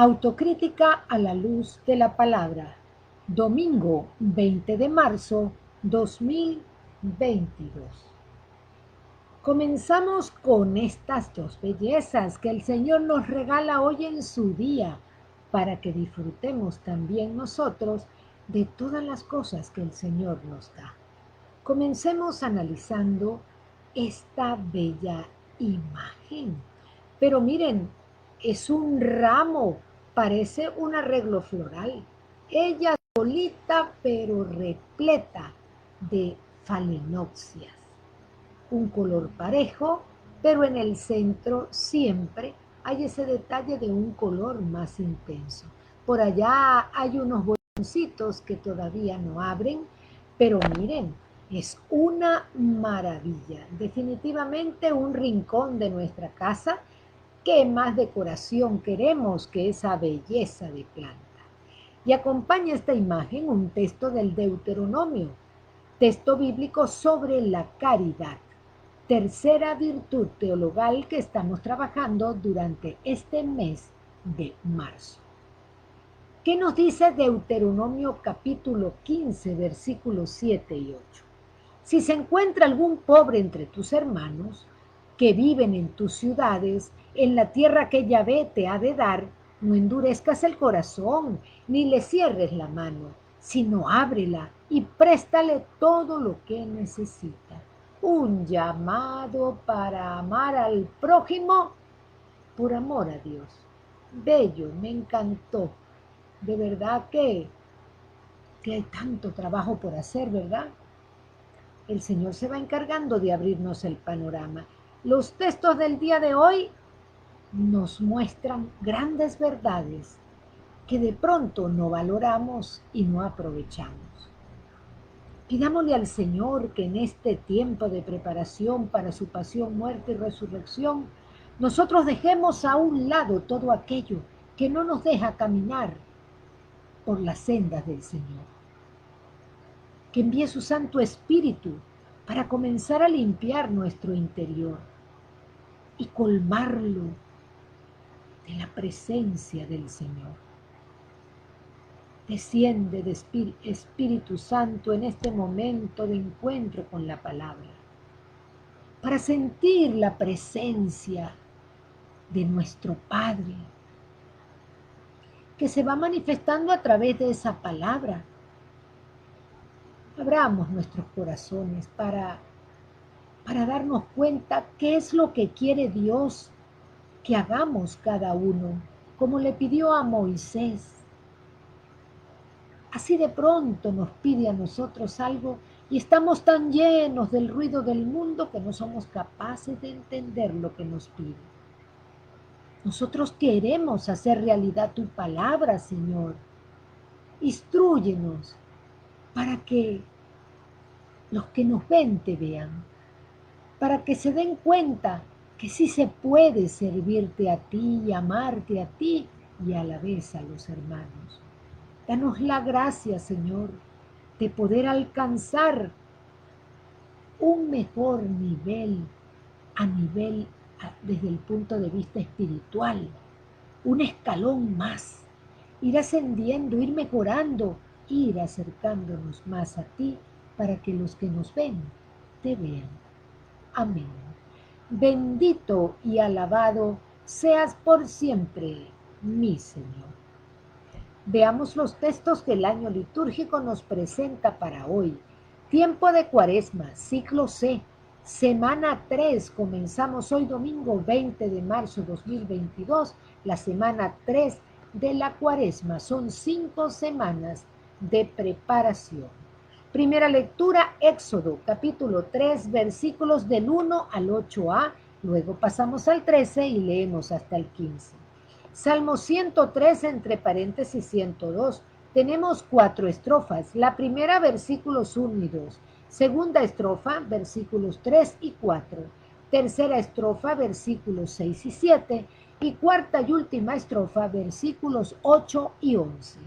Autocrítica a la luz de la palabra. Domingo 20 de marzo 2022. Comenzamos con estas dos bellezas que el Señor nos regala hoy en su día para que disfrutemos también nosotros de todas las cosas que el Señor nos da. Comencemos analizando esta bella imagen. Pero miren, es un ramo, parece un arreglo floral. Ella solita pero repleta de falenopsias. Un color parejo, pero en el centro siempre hay ese detalle de un color más intenso. Por allá hay unos botoncitos que todavía no abren, pero miren, es una maravilla. Definitivamente un rincón de nuestra casa. ¿Qué más decoración queremos que esa belleza de planta? Y acompaña esta imagen un texto del Deuteronomio, texto bíblico sobre la caridad, tercera virtud teologal que estamos trabajando durante este mes de marzo. ¿Qué nos dice Deuteronomio capítulo 15, versículos 7 y 8? Si se encuentra algún pobre entre tus hermanos que viven en tus ciudades, en la tierra que Yahvé te ha de dar, no endurezcas el corazón, ni le cierres la mano, sino ábrela y préstale todo lo que necesita. Un llamado para amar al prójimo por amor a Dios. Bello, me encantó. De verdad que hay tanto trabajo por hacer, ¿verdad? El Señor se va encargando de abrirnos el panorama. Los textos del día de hoy nos muestran grandes verdades que de pronto no valoramos y no aprovechamos. Pidámosle al Señor que en este tiempo de preparación para su pasión, muerte y resurrección, nosotros dejemos a un lado todo aquello que no nos deja caminar por las sendas del Señor. Que envíe su Santo Espíritu para comenzar a limpiar nuestro interior y colmarlo de la presencia del Señor. Desciende de Espíritu Santo en este momento de encuentro con la palabra, para sentir la presencia de nuestro Padre, que se va manifestando a través de esa palabra. Abramos nuestros corazones para darnos cuenta qué es lo que quiere Dios que hagamos cada uno, como le pidió a Moisés. Así de pronto nos pide a nosotros algo y estamos tan llenos del ruido del mundo que no somos capaces de entender lo que nos pide. Nosotros queremos hacer realidad tu palabra, Señor. Instrúyenos para que los que nos ven te vean, para que se den cuenta que sí se puede servirte a ti y amarte a ti y a la vez a los hermanos. Danos la gracia, Señor, de poder alcanzar un mejor nivel desde el punto de vista espiritual, un escalón más, ir ascendiendo, ir mejorando, ir acercándonos más a ti para que los que nos ven te vean. Amén. Bendito y alabado seas por siempre, mi Señor. Veamos los textos que el año litúrgico nos presenta para hoy. Tiempo de Cuaresma, ciclo C, semana 3. Comenzamos hoy domingo 20 de marzo 2022, la semana 3 de la Cuaresma. Son 5 semanas de preparación. Primera lectura, Éxodo, capítulo 3, versículos del 1 al 8a. Luego pasamos al 13 y leemos hasta el 15. Salmo 103, entre paréntesis 102. Tenemos 4 estrofas. La primera, versículos 1 y 2. Segunda estrofa, versículos 3 y 4. Tercera estrofa, versículos 6 y 7. Y cuarta y última estrofa, versículos 8 y 11.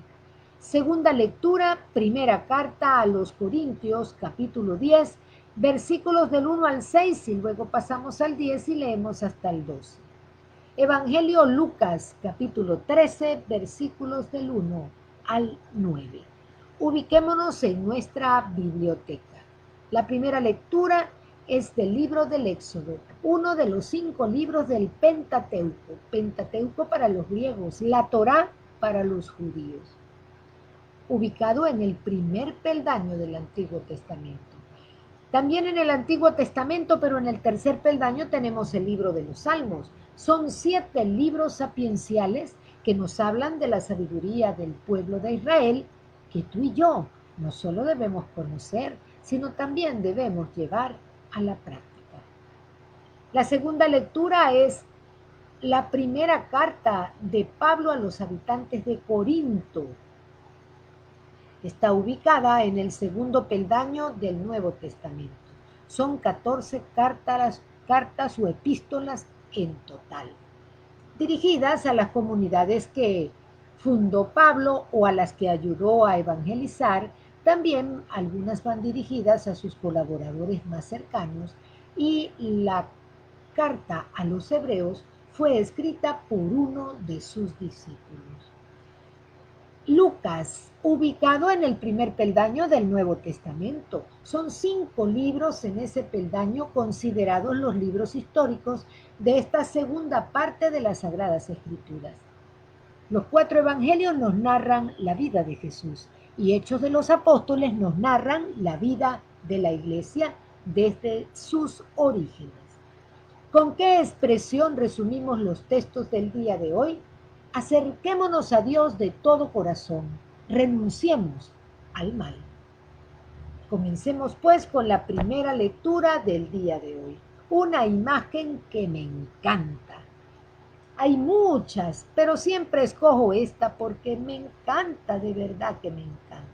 Segunda lectura, primera carta a los Corintios, capítulo 10, versículos del 1 al 6, y luego pasamos al 10 y leemos hasta el 12. Evangelio Lucas, capítulo 13, versículos del 1 al 9. Ubiquémonos en nuestra biblioteca. La primera lectura es del libro del Éxodo, uno de los 5 libros del Pentateuco. Pentateuco para los griegos, la Torá para los judíos. Ubicado en el primer peldaño del Antiguo Testamento. También en el Antiguo Testamento, pero en el tercer peldaño tenemos el libro de los Salmos. Son 7 libros sapienciales que nos hablan de la sabiduría del pueblo de Israel, que tú y yo no solo debemos conocer, sino también debemos llevar a la práctica. La segunda lectura es la primera carta de Pablo a los habitantes de Corinto. Está ubicada en el segundo peldaño del Nuevo Testamento. Son 14 cartas o epístolas en total, dirigidas a las comunidades que fundó Pablo o a las que ayudó a evangelizar. También algunas van dirigidas a sus colaboradores más cercanos, y la carta a los hebreos fue escrita por uno de sus discípulos. Lucas, ubicado en el primer peldaño del Nuevo Testamento. Son 5 libros en ese peldaño, considerados los libros históricos de esta segunda parte de las Sagradas Escrituras. Los 4 evangelios nos narran la vida de Jesús, y Hechos de los Apóstoles nos narran la vida de la Iglesia desde sus orígenes. ¿Con qué expresión resumimos los textos del día de hoy? Acerquémonos a Dios de todo corazón, renunciemos al mal. Comencemos pues con la primera lectura del día de hoy. Una imagen que me encanta. Hay muchas, pero siempre escojo esta porque me encanta, de verdad que me encanta.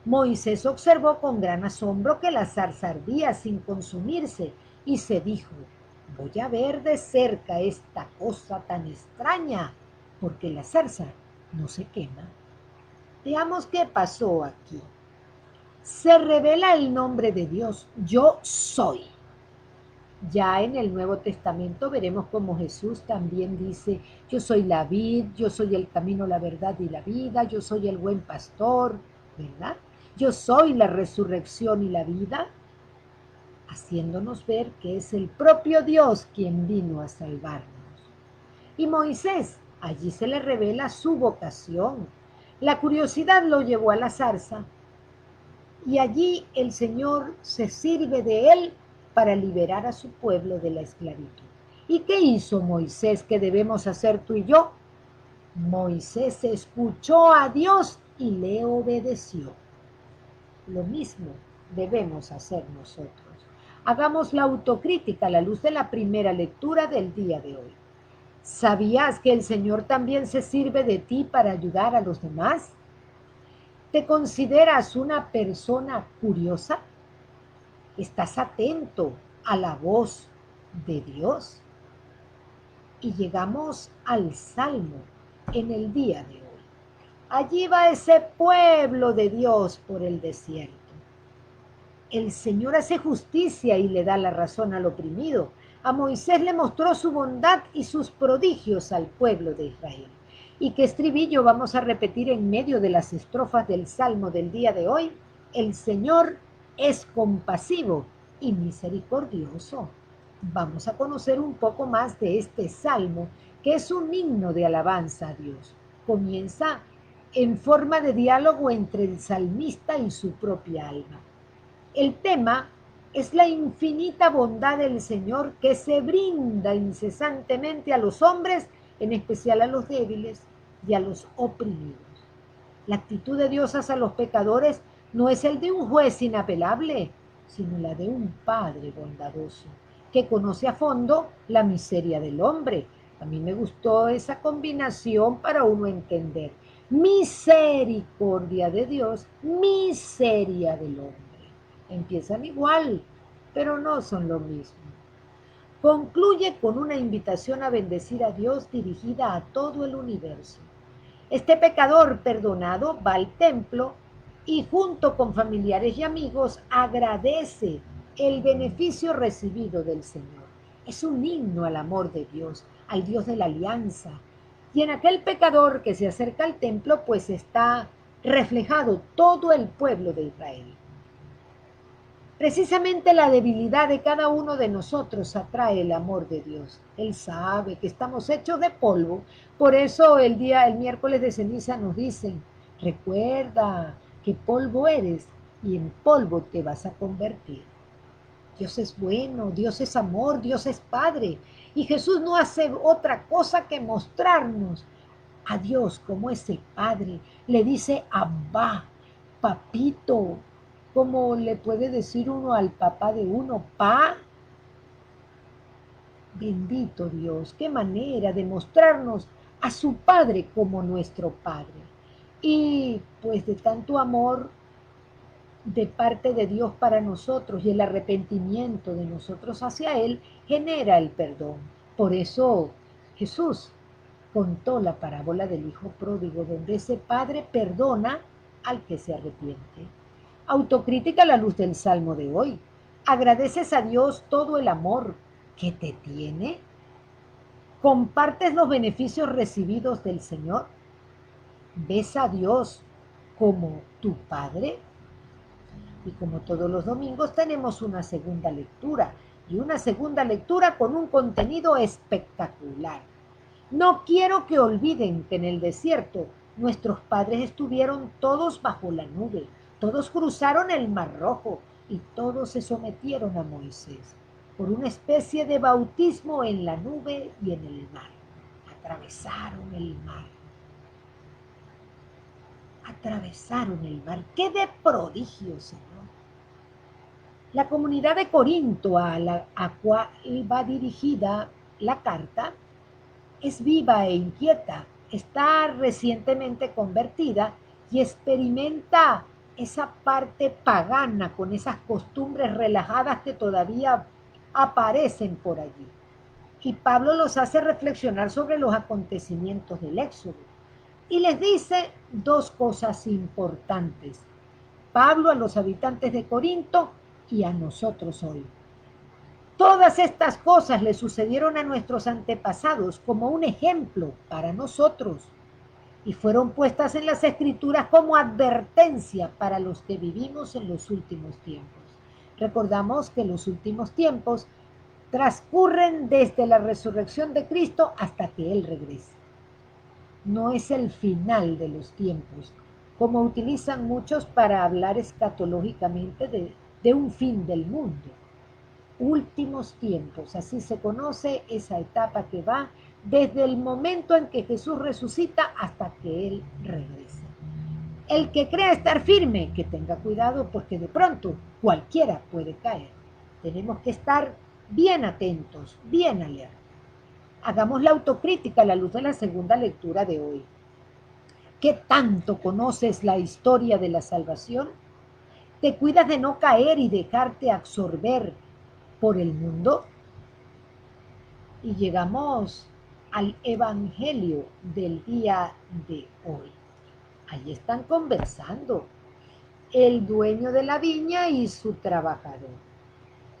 Moisés observó con gran asombro que la zarza ardía sin consumirse y se dijo: voy a ver de cerca esta cosa tan extraña, porque la zarza no se quema. Veamos qué pasó aquí. Se revela el nombre de Dios, yo soy. Ya en el Nuevo Testamento veremos cómo Jesús también dice: yo soy la vid, yo soy el camino, la verdad y la vida, yo soy el buen pastor, ¿verdad? Yo soy la resurrección y la vida, haciéndonos ver que es el propio Dios quien vino a salvarnos. Y Moisés, allí se le revela su vocación. La curiosidad lo llevó a la zarza, y allí el Señor se sirve de él para liberar a su pueblo de la esclavitud. ¿Y qué hizo Moisés que debemos hacer tú y yo? Moisés escuchó a Dios y le obedeció. Lo mismo debemos hacer nosotros. Hagamos la autocrítica a la luz de la primera lectura del día de hoy. ¿Sabías que el Señor también se sirve de ti para ayudar a los demás? ¿Te consideras una persona curiosa? ¿Estás atento a la voz de Dios? Y llegamos al Salmo en el día de hoy. Allí va ese pueblo de Dios por el desierto. El Señor hace justicia y le da la razón al oprimido. A Moisés le mostró su bondad y sus prodigios al pueblo de Israel. ¿Y qué estribillo vamos a repetir en medio de las estrofas del Salmo del día de hoy? El Señor es compasivo y misericordioso. Vamos a conocer un poco más de este Salmo, que es un himno de alabanza a Dios. Comienza en forma de diálogo entre el salmista y su propia alma. El tema es la infinita bondad del Señor, que se brinda incesantemente a los hombres, en especial a los débiles y a los oprimidos. La actitud de Dios hacia los pecadores no es el de un juez inapelable, sino la de un Padre bondadoso, que conoce a fondo la miseria del hombre. A mí me gustó esa combinación para uno entender. Misericordia de Dios, miseria del hombre. Empiezan igual, pero no son lo mismo. Concluye con una invitación a bendecir a Dios dirigida a todo el universo. Este pecador perdonado va al templo y junto con familiares y amigos agradece el beneficio recibido del Señor. Es un himno al amor de Dios, al Dios de la alianza. Y en aquel pecador que se acerca al templo, pues está reflejado todo el pueblo de Israel. Precisamente la debilidad de cada uno de nosotros atrae el amor de Dios. Él sabe que estamos hechos de polvo. Por eso el miércoles de ceniza nos dicen, recuerda que polvo eres y en polvo te vas a convertir. Dios es bueno, Dios es amor, Dios es Padre. Y Jesús no hace otra cosa que mostrarnos a Dios como ese Padre. Le dice Abba, papito, como le puede decir uno al papá de uno, pa. Bendito Dios, qué manera de mostrarnos a su Padre como nuestro Padre. Y pues de tanto amor de parte de Dios para nosotros y el arrepentimiento de nosotros hacia Él genera el perdón. Por eso Jesús contó la parábola del hijo pródigo, donde ese padre perdona al que se arrepiente. Autocrítica a la luz del salmo de hoy. ¿Agradeces a Dios todo el amor que te tiene? ¿Compartes los beneficios recibidos del Señor? ¿Ves a Dios como tu Padre? Y como todos los domingos tenemos una segunda lectura, y una segunda lectura con un contenido espectacular. No quiero que olviden que en el desierto nuestros padres estuvieron todos bajo la nube, todos cruzaron el Mar Rojo y todos se sometieron a Moisés por una especie de bautismo en la nube y en el mar. Atravesaron el mar. Atravesaron el mar. ¡Qué de prodigio, Señor! La comunidad de Corinto a cual va dirigida la carta es viva e inquieta, está recientemente convertida y experimenta esa parte pagana con esas costumbres relajadas que todavía aparecen por allí. Y Pablo los hace reflexionar sobre los acontecimientos del Éxodo. Y les dice dos cosas importantes. Pablo a los habitantes de Corinto y a nosotros hoy. Todas estas cosas le sucedieron a nuestros antepasados como un ejemplo para nosotros y fueron puestas en las Escrituras como advertencia para los que vivimos en los últimos tiempos. Recordamos que los últimos tiempos transcurren desde la resurrección de Cristo hasta que Él regrese. No es el final de los tiempos, como utilizan muchos para hablar escatológicamente de un fin del mundo. Últimos tiempos, así se conoce esa etapa que va desde el momento en que Jesús resucita hasta que Él regresa. El que crea estar firme, que tenga cuidado porque de pronto cualquiera puede caer. Tenemos que estar bien atentos, bien alerta. Hagamos la autocrítica a la luz de la segunda lectura de hoy. ¿Qué tanto conoces la historia de la salvación? ¿Te cuidas de no caer y dejarte absorber por el mundo? Y llegamos al evangelio del día de hoy. Allí están conversando el dueño de la viña y su trabajador.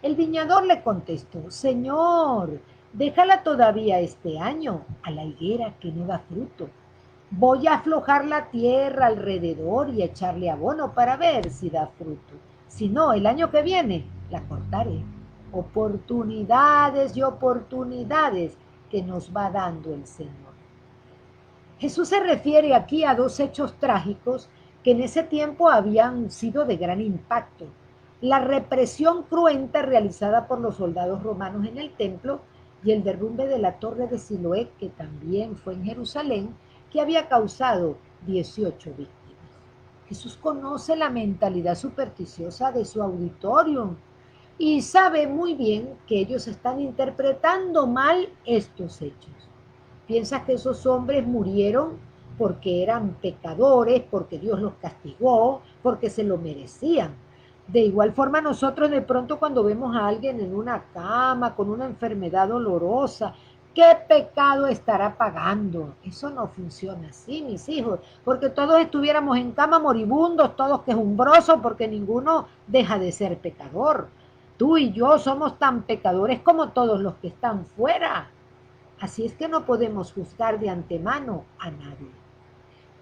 El viñador le contestó, Señor, déjala todavía este año a la higuera que no da fruto. Voy a aflojar la tierra alrededor y echarle abono para ver si da fruto. Si no, el año que viene la cortaré. Oportunidades y oportunidades que nos va dando el Señor. Jesús se refiere aquí a dos hechos trágicos que en ese tiempo habían sido de gran impacto. La represión cruenta realizada por los soldados romanos en el templo y el derrumbe de la torre de Siloé, que también fue en Jerusalén, que había causado 18 víctimas. Jesús conoce la mentalidad supersticiosa de su auditorio y sabe muy bien que ellos están interpretando mal estos hechos. ¿Piensas que esos hombres murieron porque eran pecadores, porque Dios los castigó, porque se lo merecían? De igual forma nosotros de pronto cuando vemos a alguien en una cama con una enfermedad dolorosa, ¿qué pecado estará pagando? Eso no funciona así, mis hijos, porque todos estuviéramos en cama moribundos, todos quejumbrosos, porque ninguno deja de ser pecador. Tú y yo somos tan pecadores como todos los que están fuera. Así es que no podemos juzgar de antemano a nadie.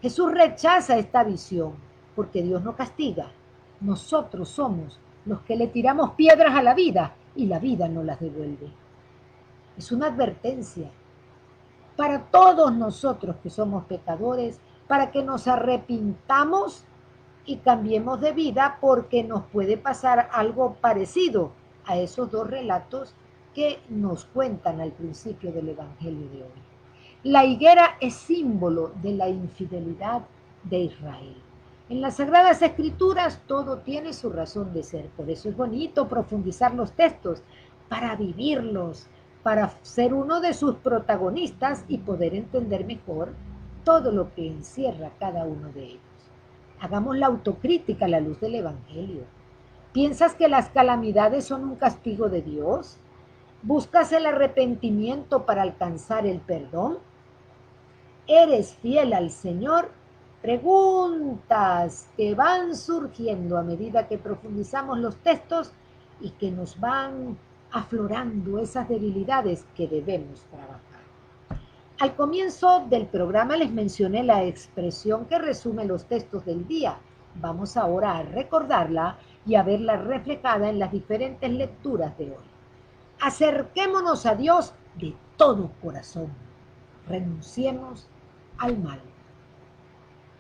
Jesús rechaza esta visión porque Dios no castiga. Nosotros somos los que le tiramos piedras a la vida y la vida no las devuelve. Es una advertencia para todos nosotros que somos pecadores, para que nos arrepintamos y cambiemos de vida, porque nos puede pasar algo parecido a esos dos relatos que nos cuentan al principio del Evangelio de hoy. La higuera es símbolo de la infidelidad de Israel. En las Sagradas Escrituras todo tiene su razón de ser, por eso es bonito profundizar los textos, para vivirlos, para ser uno de sus protagonistas y poder entender mejor todo lo que encierra cada uno de ellos. Hagamos la autocrítica a la luz del Evangelio. ¿Piensas que las calamidades son un castigo de Dios? ¿Buscas el arrepentimiento para alcanzar el perdón? ¿Eres fiel al Señor? Preguntas que van surgiendo a medida que profundizamos los textos y que nos van aflorando esas debilidades que debemos trabajar. Al comienzo del programa les mencioné la expresión que resume los textos del día. Vamos ahora a recordarla y a verla reflejada en las diferentes lecturas de hoy. Acerquémonos a Dios de todo corazón. Renunciemos al mal.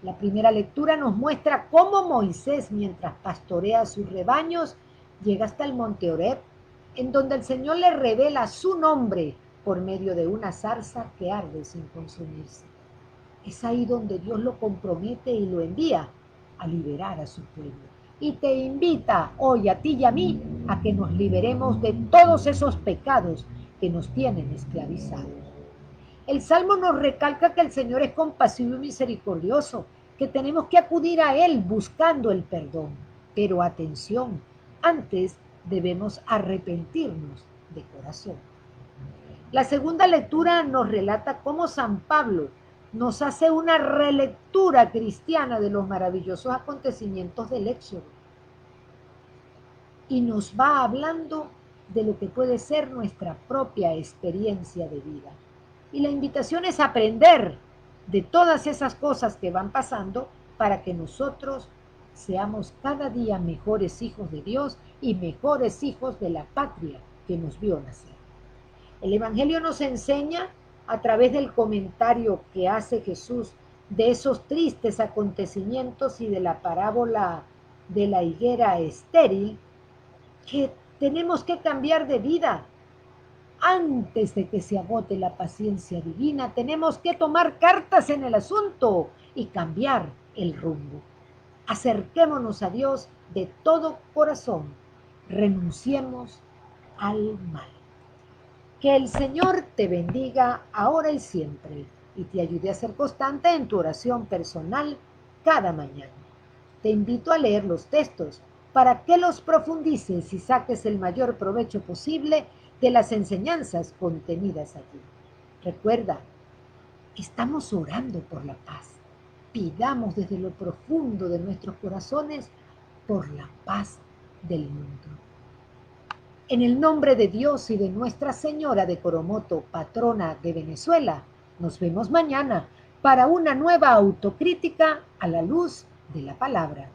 La primera lectura nos muestra cómo Moisés, mientras pastorea sus rebaños, llega hasta el monte Horeb, en donde el Señor le revela su nombre por medio de una zarza que arde sin consumirse. Es ahí donde Dios lo compromete y lo envía a liberar a su pueblo. Y te invita hoy a ti y a mí a que nos liberemos de todos esos pecados que nos tienen esclavizados. El Salmo nos recalca que el Señor es compasivo y misericordioso, que tenemos que acudir a Él buscando el perdón. Pero atención, antes debemos arrepentirnos de corazón. La segunda lectura nos relata cómo San Pablo nos hace una relectura cristiana de los maravillosos acontecimientos del Éxodo y nos va hablando de lo que puede ser nuestra propia experiencia de vida. Y la invitación es aprender de todas esas cosas que van pasando para que nosotros seamos cada día mejores hijos de Dios y mejores hijos de la patria que nos vio nacer. El Evangelio nos enseña a través del comentario que hace Jesús de esos tristes acontecimientos y de la parábola de la higuera estéril, que tenemos que cambiar de vida. Antes de que se agote la paciencia divina, tenemos que tomar cartas en el asunto y cambiar el rumbo. Acerquémonos a Dios de todo corazón. Renunciemos al mal. Que el Señor te bendiga ahora y siempre y te ayude a ser constante en tu oración personal cada mañana. Te invito a leer los textos para que los profundices y saques el mayor provecho posible de las enseñanzas contenidas allí. Recuerda, estamos orando por la paz. Pidamos desde lo profundo de nuestros corazones por la paz del mundo. En el nombre de Dios y de Nuestra Señora de Coromoto, patrona de Venezuela, nos vemos mañana para una nueva autocrítica a la luz de la palabra.